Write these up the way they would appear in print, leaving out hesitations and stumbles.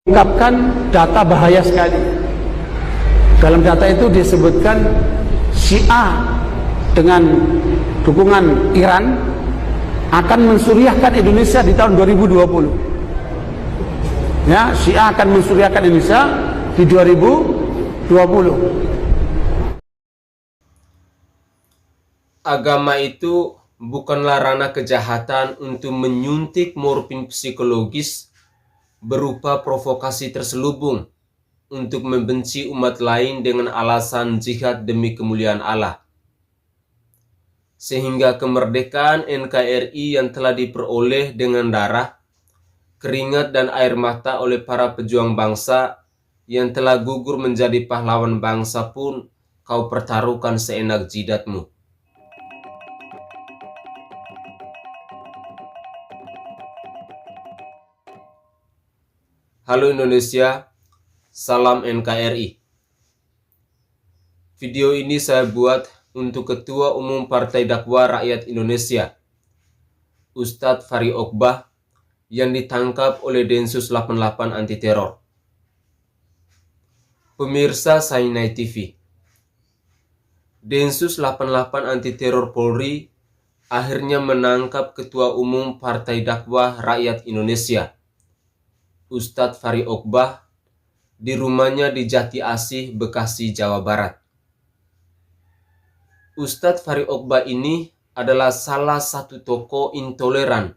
mengungkapkan data bahaya sekali. Dalam data itu disebutkan Syiah dengan dukungan Iran akan mensuriahkan Indonesia di tahun 2020. Ya, Syiah akan mensuriahkan Indonesia di 2020. Agama itu bukanlah ranah kejahatan untuk menyuntik morfin psikologis berupa provokasi terselubung untuk membenci umat lain dengan alasan jihad demi kemuliaan Allah. Sehingga kemerdekaan NKRI yang telah diperoleh dengan darah, keringat dan air mata oleh para pejuang bangsa yang telah gugur menjadi pahlawan bangsa pun kau pertaruhkan seenak jidatmu. Halo Indonesia, salam NKRI. Video ini saya buat untuk Ketua Umum Partai Dakwah Rakyat Indonesia, Ustadz Fari Okbah, yang ditangkap oleh Densus 88 Anti Teror. Pemirsa Sainai TV, Densus 88 Anti Teror Polri akhirnya menangkap Ketua Umum Partai Dakwah Rakyat Indonesia, Ustadz Fari Okbah, di rumahnya di Jati Asih, Bekasi, Jawa Barat. Ustadz Fari Okbah ini adalah salah satu tokoh intoleran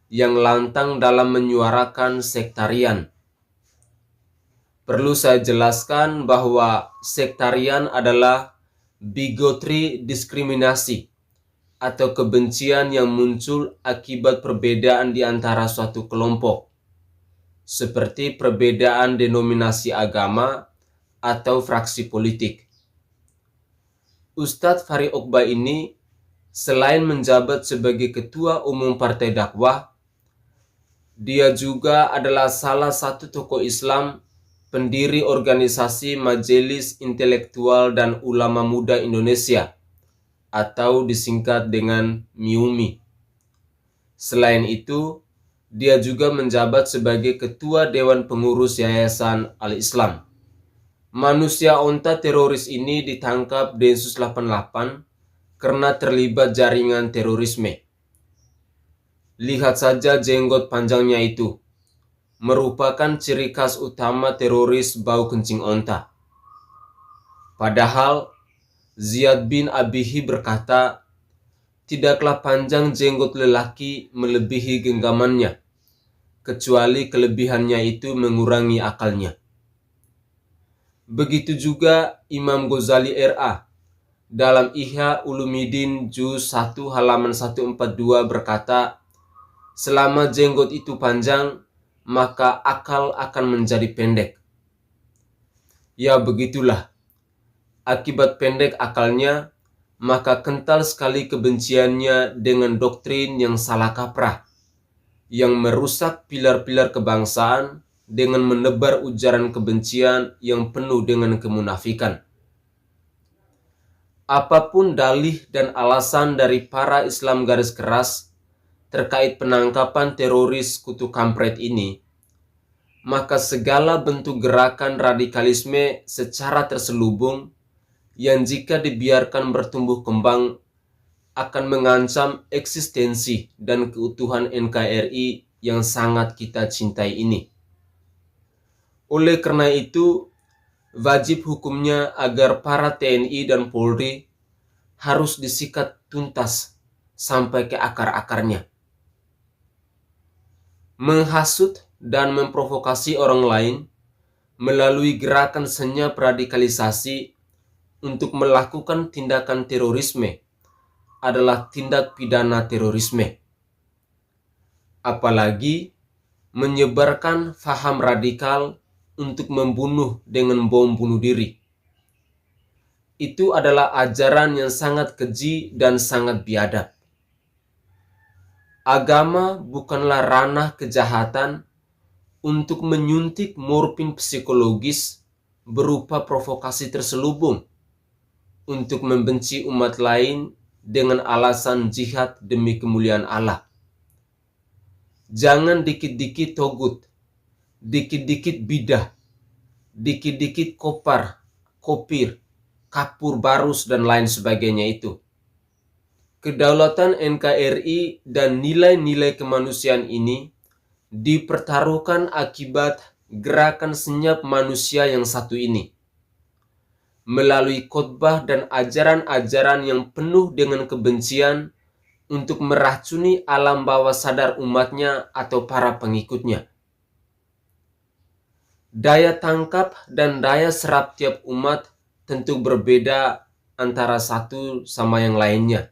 yang lantang dalam menyuarakan sektarian. Perlu saya jelaskan bahwa sektarian adalah bigotry diskriminasi atau kebencian yang muncul akibat perbedaan di antara suatu kelompok, seperti perbedaan denominasi agama atau fraksi politik. Ustadz Fari Okbah ini selain menjabat sebagai Ketua Umum Partai Dakwah, dia juga adalah salah satu tokoh Islam pendiri organisasi Majelis Intelektual dan Ulama Muda Indonesia atau disingkat dengan MIUMI. Selain itu, dia juga menjabat sebagai Ketua Dewan Pengurus Yayasan Al-Islam. Manusia onta teroris ini ditangkap Densus 88 karena terlibat jaringan terorisme. Lihat saja jenggot panjangnya itu, merupakan ciri khas utama teroris bau kencing onta. Padahal Ziyad bin Abihi berkata, tidaklah panjang jenggot lelaki melebihi genggamannya, kecuali kelebihannya itu mengurangi akalnya. Begitu juga Imam Ghazali RA dalam Ihya Ulumuddin Juz 1 halaman 142 berkata, selama jenggot itu panjang, maka akal akan menjadi pendek. Ya begitulah, akibat pendek akalnya, maka kental sekali kebenciannya dengan doktrin yang salah kaprah, yang merusak pilar-pilar kebangsaan dengan menebar ujaran kebencian yang penuh dengan kemunafikan. Apapun dalih dan alasan dari para Islam garis keras terkait penangkapan teroris kutu kampret ini, maka segala bentuk gerakan radikalisme secara terselubung yang jika dibiarkan bertumbuh kembang akan mengancam eksistensi dan keutuhan NKRI yang sangat kita cintai ini. Oleh karena itu, wajib hukumnya agar para TNI dan Polri harus disikat tuntas sampai ke akar-akarnya. Menghasut dan memprovokasi orang lain melalui gerakan senyap radikalisasi untuk melakukan tindakan terorisme adalah tindak pidana terorisme. Apalagi menyebarkan faham radikal untuk membunuh dengan bom bunuh diri. Itu adalah ajaran yang sangat keji dan sangat biadab. Agama bukanlah ranah kejahatan untuk menyuntik morfin psikologis berupa provokasi terselubung untuk membenci umat lain dengan alasan jihad demi kemuliaan Allah. Jangan dikit-dikit togut dikit-dikit bidah, dikit-dikit kopar, kopir, kapur barus, dan lain sebagainya itu. Kedaulatan NKRI dan nilai-nilai kemanusiaan ini dipertaruhkan akibat gerakan senyap manusia yang satu ini. Melalui khotbah dan ajaran-ajaran yang penuh dengan kebencian untuk meracuni alam bawah sadar umatnya atau para pengikutnya. Daya tangkap dan daya serap tiap umat tentu berbeda antara satu sama yang lainnya.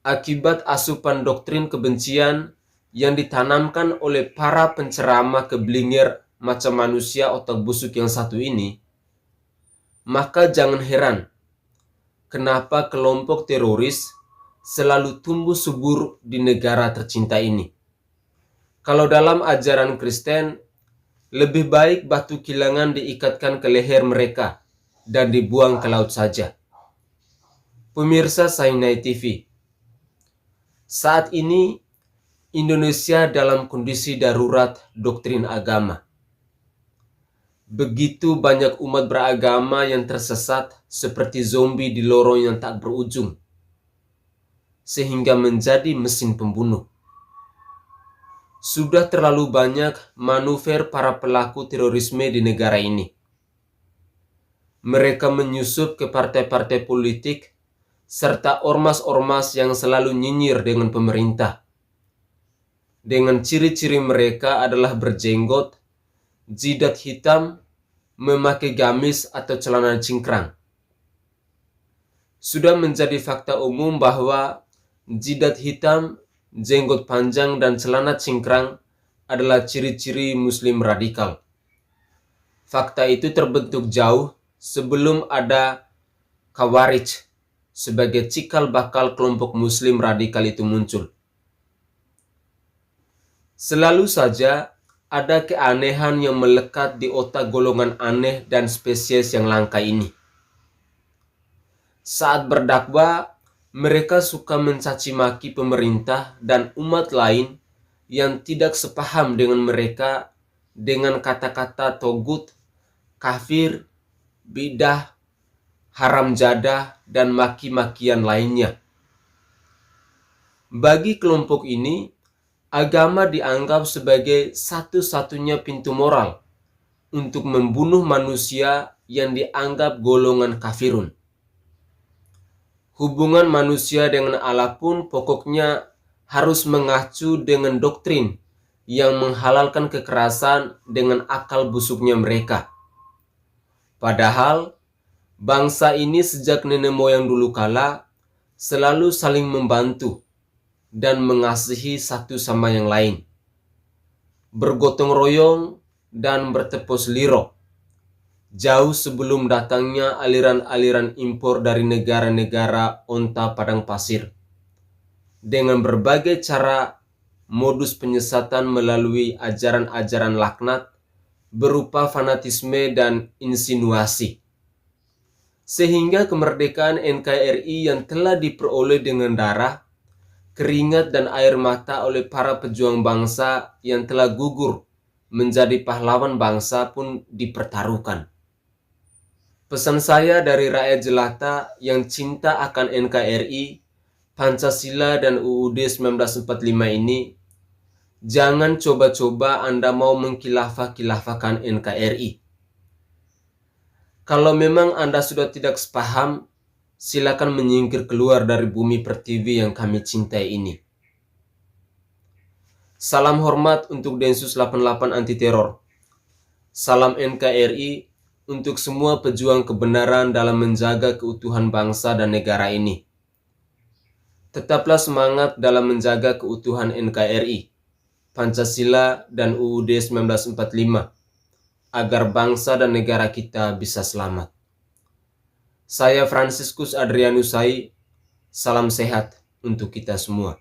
Akibat asupan doktrin kebencian yang ditanamkan oleh para penceramah keblinger macam manusia otak busuk yang satu ini, maka jangan heran kenapa kelompok teroris selalu tumbuh subur di negara tercinta ini. Kalau dalam ajaran Kristen, lebih baik batu kilangan diikatkan ke leher mereka dan dibuang ke laut saja. Pemirsa Sainai TV, saat ini Indonesia dalam kondisi darurat doktrin agama. Begitu banyak umat beragama yang tersesat seperti zombie di lorong yang tak berujung, sehingga menjadi mesin pembunuh. Sudah terlalu banyak manuver para pelaku terorisme di negara ini. Mereka menyusup ke partai-partai politik serta ormas-ormas yang selalu nyinyir dengan pemerintah. Dengan ciri-ciri mereka adalah berjenggot, jidat hitam, memakai gamis atau celana cingkrang. Sudah menjadi fakta umum bahwa jidat hitam, jenggot panjang, dan celana cingkrang adalah ciri-ciri muslim radikal. Fakta itu terbentuk jauh sebelum ada Khawarij sebagai cikal bakal kelompok muslim radikal itu muncul. Selalu saja ada keanehan yang melekat di otak golongan aneh dan spesies yang langka ini. Saat berdakwah, mereka suka mencaci maki pemerintah dan umat lain yang tidak sepaham dengan mereka dengan kata-kata togut, kafir, bidah, haram jadah, dan maki-makian lainnya. Bagi kelompok ini, agama dianggap sebagai satu-satunya pintu moral untuk membunuh manusia yang dianggap golongan kafirun. Hubungan manusia dengan Allah pun pokoknya harus mengacu dengan doktrin yang menghalalkan kekerasan dengan akal busuknya mereka. Padahal, bangsa ini sejak nenek moyang dulu kala selalu saling membantu dan mengasihi satu sama yang lain, bergotong royong dan bertepos liro, jauh sebelum datangnya aliran-aliran impor dari negara-negara onta padang pasir, dengan berbagai cara modus penyesatan melalui ajaran-ajaran laknat berupa fanatisme dan insinuasi. Sehingga kemerdekaan NKRI yang telah diperoleh dengan darah, keringat, dan air mata oleh para pejuang bangsa yang telah gugur menjadi pahlawan bangsa pun dipertaruhkan. Pesan saya dari rakyat jelata yang cinta akan NKRI, Pancasila, dan UUD 1945 ini, jangan coba-coba Anda mau mengkhilafah-khilafahkan NKRI. Kalau memang Anda sudah tidak sepaham, silakan menyingkir keluar dari bumi pertiwi yang kami cintai ini. Salam hormat untuk Densus 88 anti teror. Salam NKRI untuk semua pejuang kebenaran dalam menjaga keutuhan bangsa dan negara ini. Tetaplah semangat dalam menjaga keutuhan NKRI, Pancasila, dan UUD 1945 agar bangsa dan negara kita bisa selamat. Saya Franciscus Adrianus Sai, salam sehat untuk kita semua.